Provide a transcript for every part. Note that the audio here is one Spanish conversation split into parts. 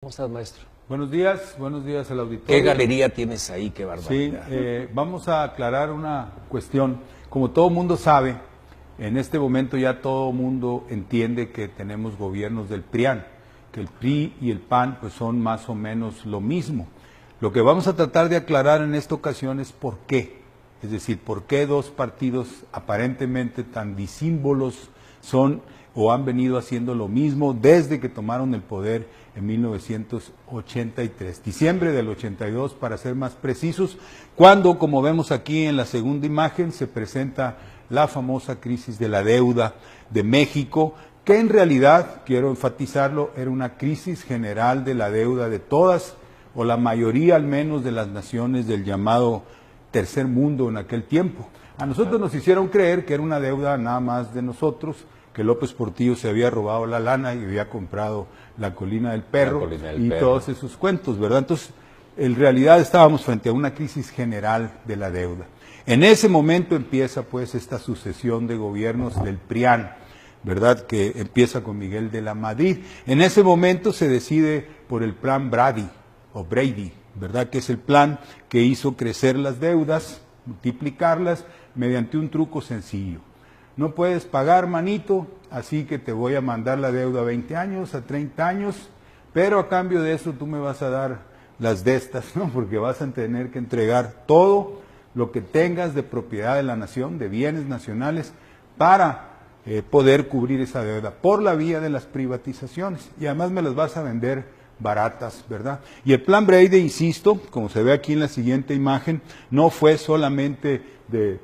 ¿Cómo estás, maestro? Buenos días al auditorio. ¿Qué galería tienes ahí? Qué barbaridad. Sí, vamos a aclarar una cuestión. Como todo mundo sabe, en este momento ya todo mundo entiende que tenemos gobiernos del PRIAN, que el PRI y el PAN pues son más o menos lo mismo. Lo que vamos a tratar de aclarar en esta ocasión es por qué. Es decir, por qué dos partidos aparentemente tan disímbolos son o han venido haciendo lo mismo desde que tomaron el poder en 1983, diciembre del 82 para ser más precisos, cuando, como vemos aquí en la segunda imagen, se presenta la famosa crisis de la deuda de México, que en realidad, quiero enfatizarlo, era una crisis general de la deuda de todas, o la mayoría al menos de las naciones del llamado tercer mundo en aquel tiempo. A nosotros nos hicieron creer que era una deuda nada más de nosotros, que López Portillo se había robado la lana y había comprado la Colina del Perro y todos esos cuentos, ¿verdad? Entonces, en realidad estábamos frente a una crisis general de la deuda. En ese momento empieza pues esta sucesión de gobiernos del PRIAN, ¿verdad? Que empieza con Miguel de la Madrid. En ese momento se decide por el plan Brady, ¿verdad? Que es el plan que hizo crecer las deudas, multiplicarlas mediante un truco sencillo. No puedes pagar, manito, así que te voy a mandar la deuda a 20 años, a 30 años, pero a cambio de eso tú me vas a dar las de estas, ¿no? Porque vas a tener que entregar todo lo que tengas de propiedad de la nación, de bienes nacionales, para poder cubrir esa deuda por la vía de las privatizaciones. Y además me las vas a vender baratas, ¿verdad? Y el plan Brady, insisto, como se ve aquí en la siguiente imagen, no fue solamente de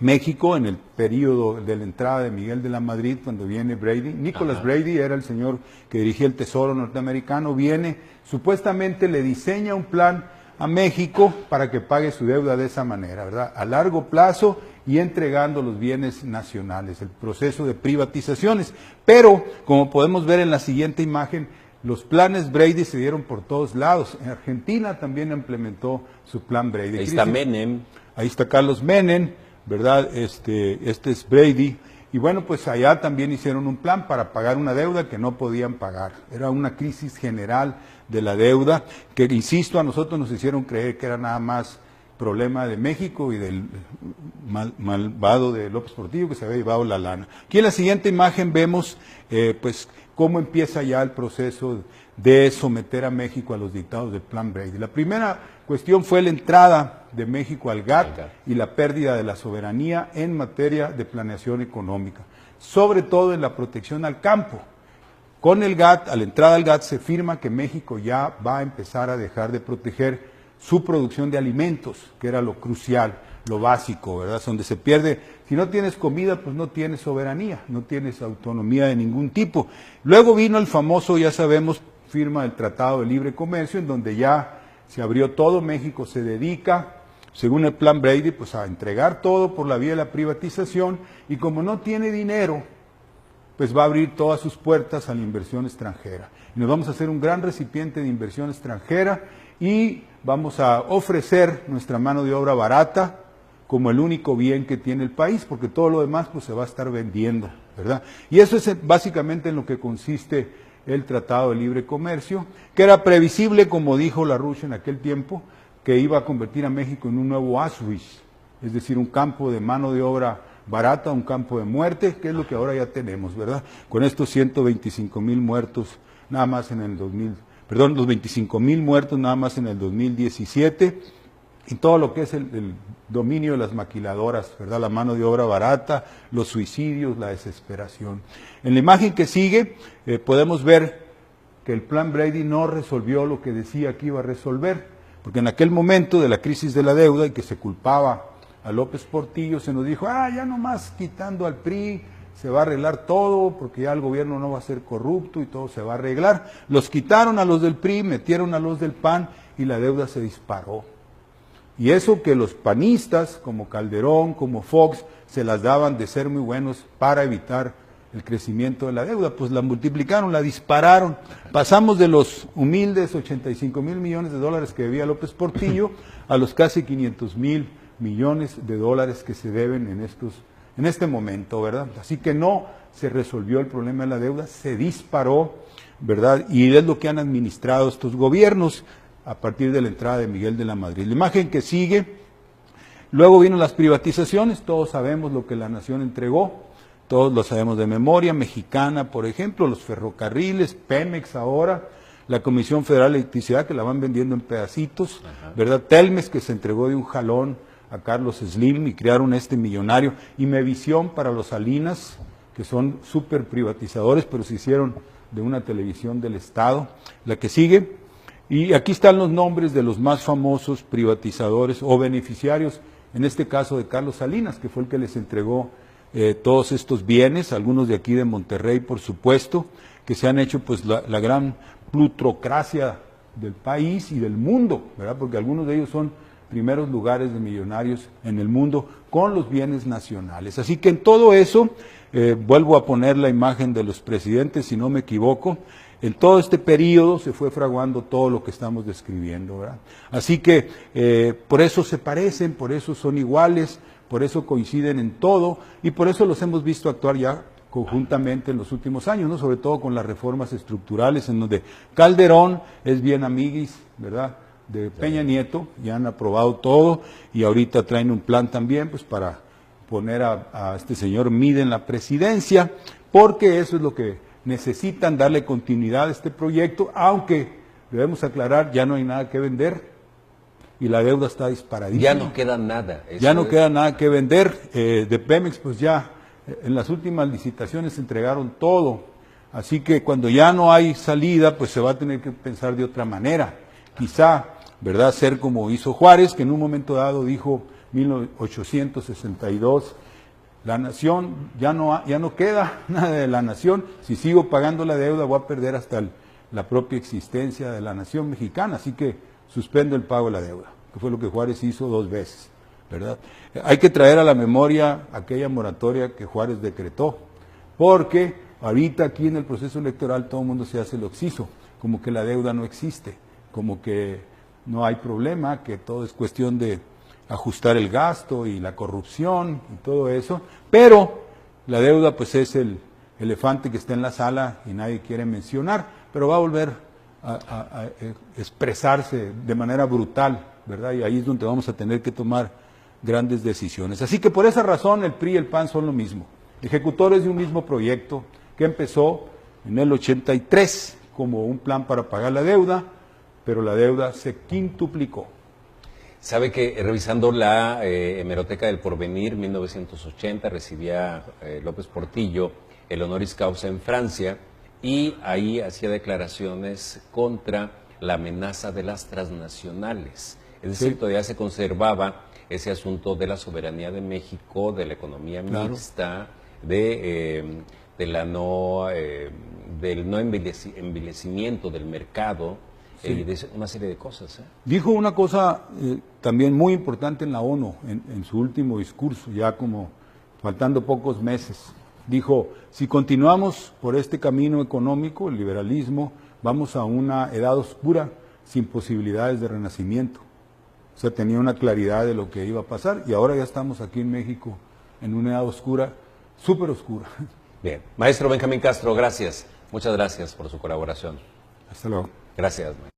México en el periodo de la entrada de Miguel de la Madrid, cuando viene Brady. Nicholas Brady era el señor que dirigía el Tesoro norteamericano, viene, supuestamente le diseña un plan a México para que pague su deuda de esa manera, ¿verdad? A largo plazo y entregando los bienes nacionales, el proceso de privatizaciones. Pero, como podemos ver en la siguiente imagen, los planes Brady se dieron por todos lados. En Argentina también implementó su plan Brady. Ahí está Menem. Ahí está Carlos Menem, ¿verdad? Este es Brady. Y bueno, pues allá también hicieron un plan para pagar una deuda que no podían pagar. Era una crisis general de la deuda que, insisto, a nosotros nos hicieron creer que era nada más problema de México y del malvado de López Portillo que se había llevado la lana. Aquí en la siguiente imagen vemos pues cómo empieza ya el proceso de someter a México a los dictados del plan Brady. La primera cuestión fue la entrada de México al GATT y la pérdida de la soberanía en materia de planeación económica, sobre todo en la protección al campo. Con el GATT, a la entrada al GATT se firma que México ya va a empezar a dejar de proteger su producción de alimentos, que era lo crucial, lo básico, ¿verdad? Donde se pierde, si no tienes comida, pues no tienes soberanía, no tienes autonomía de ningún tipo. Luego vino el famoso, ya sabemos, firma del Tratado de Libre Comercio, en donde ya se abrió todo, México se dedica, según el plan Brady, pues a entregar todo por la vía de la privatización, y como no tiene dinero, pues va a abrir todas sus puertas a la inversión extranjera. Y nos vamos a hacer un gran recipiente de inversión extranjera y vamos a ofrecer nuestra mano de obra barata como el único bien que tiene el país, porque todo lo demás pues se va a estar vendiendo, ¿verdad? Y eso es básicamente en lo que consiste el Tratado de Libre Comercio, que era previsible, como dijo LaRouche en aquel tiempo, que iba a convertir a México en un nuevo Auschwitz, es decir, un campo de mano de obra barata, un campo de muerte, que es lo que ahora ya tenemos, ¿verdad? Con estos 125,000 muertos nada más en el los 25,000 muertos nada más en el 2017, y todo lo que es el dominio de las maquiladoras, ¿verdad? La mano de obra barata, los suicidios, la desesperación. En la imagen que sigue podemos ver que el plan Brady no resolvió lo que decía que iba a resolver, porque en aquel momento de la crisis de la deuda y que se culpaba a López Portillo, se nos dijo, ya nomás quitando al PRI se va a arreglar todo, porque ya el gobierno no va a ser corrupto y todo se va a arreglar. Los quitaron a los del PRI, metieron a los del PAN y la deuda se disparó. Y eso que los panistas, como Calderón, como Fox, se las daban de ser muy buenos para evitar el crecimiento de la deuda, pues la multiplicaron, la dispararon. Pasamos de los humildes 85,000 millones de dólares que debía López Portillo a los casi 500,000 millones de dólares que se deben en este momento, ¿verdad? Así que no se resolvió el problema de la deuda, se disparó ¿verdad? Y es lo que han administrado estos gobiernos a partir de la entrada de Miguel de la Madrid. La imagen que sigue, luego vino las privatizaciones, todos sabemos lo que la nación entregó, todos lo sabemos de memoria, Mexicana, por ejemplo, los ferrocarriles, Pemex ahora, la Comisión Federal de Electricidad, que la van vendiendo en pedacitos, ¿verdad? Telmex, que se entregó de un jalón a Carlos Slim y crearon este millonario, y Mevisión para los Salinas, que son súper privatizadores, pero se hicieron de una televisión del Estado. La que sigue, y aquí están los nombres de los más famosos privatizadores o beneficiarios, en este caso de Carlos Salinas, que fue el que les entregó todos estos bienes, algunos de aquí de Monterrey, por supuesto, que se han hecho pues la gran plutocracia del país y del mundo, ¿verdad? Porque algunos de ellos son primeros lugares de millonarios en el mundo con los bienes nacionales. Así que en todo eso, vuelvo a poner la imagen de los presidentes, si no me equivoco, en todo este periodo se fue fraguando todo lo que estamos describiendo, ¿verdad? Así que por eso se parecen, por eso son iguales, por eso coinciden en todo y por eso los hemos visto actuar ya conjuntamente en los últimos años, ¿no? Sobre todo con las reformas estructurales, en donde Calderón es bien amiguis, ¿verdad?, de Peña Nieto, ya han aprobado todo y ahorita traen un plan también pues para poner a este señor Mide en la presidencia, porque eso es lo que necesitan, darle continuidad a este proyecto, aunque debemos aclarar, ya no hay nada que vender y la deuda está disparadísima. Ya no queda nada. Ya no queda nada que vender, de Pemex pues ya en las últimas licitaciones se entregaron todo, así que cuando ya no hay salida, pues se va a tener que pensar de otra manera. Quizá, ¿verdad?, ser como hizo Juárez, que en un momento dado dijo, 1862, la nación, ya no queda nada de la nación, si sigo pagando la deuda voy a perder hasta la propia existencia de la nación mexicana, así que suspendo el pago de la deuda, que fue lo que Juárez hizo 2 veces. ¿Verdad? Hay que traer a la memoria aquella moratoria que Juárez decretó, porque ahorita aquí en el proceso electoral todo el mundo se hace el oxiso, como que la deuda no existe, como que no hay problema, que todo es cuestión de ajustar el gasto y la corrupción y todo eso, pero la deuda pues es el elefante que está en la sala y nadie quiere mencionar, pero va a volver a expresarse de manera brutal, ¿verdad? Y ahí es donde vamos a tener que tomar grandes decisiones. Así que por esa razón el PRI y el PAN son lo mismo, ejecutores de un mismo proyecto que empezó en el 83 como un plan para pagar la deuda, pero la deuda se quintuplicó. Sabe que revisando la hemeroteca del Porvenir, 1980, recibía López Portillo el honoris causa en Francia y ahí hacía declaraciones contra la amenaza de las transnacionales. Es decir, Sí. todavía se conservaba ese asunto de la soberanía de México, de la economía mixta, del no envilecimiento del mercado, Sí. y de una serie de cosas. Dijo una cosa también muy importante en la ONU, en su último discurso, ya como faltando pocos meses. Dijo, si continuamos por este camino económico, el liberalismo, vamos a una edad oscura sin posibilidades de renacimiento. O sea, tenía una claridad de lo que iba a pasar y ahora ya estamos aquí en México en una edad oscura, súper oscura. Bien. Maestro Benjamín Castro, gracias. Muchas gracias por su colaboración. Hasta luego. Gracias.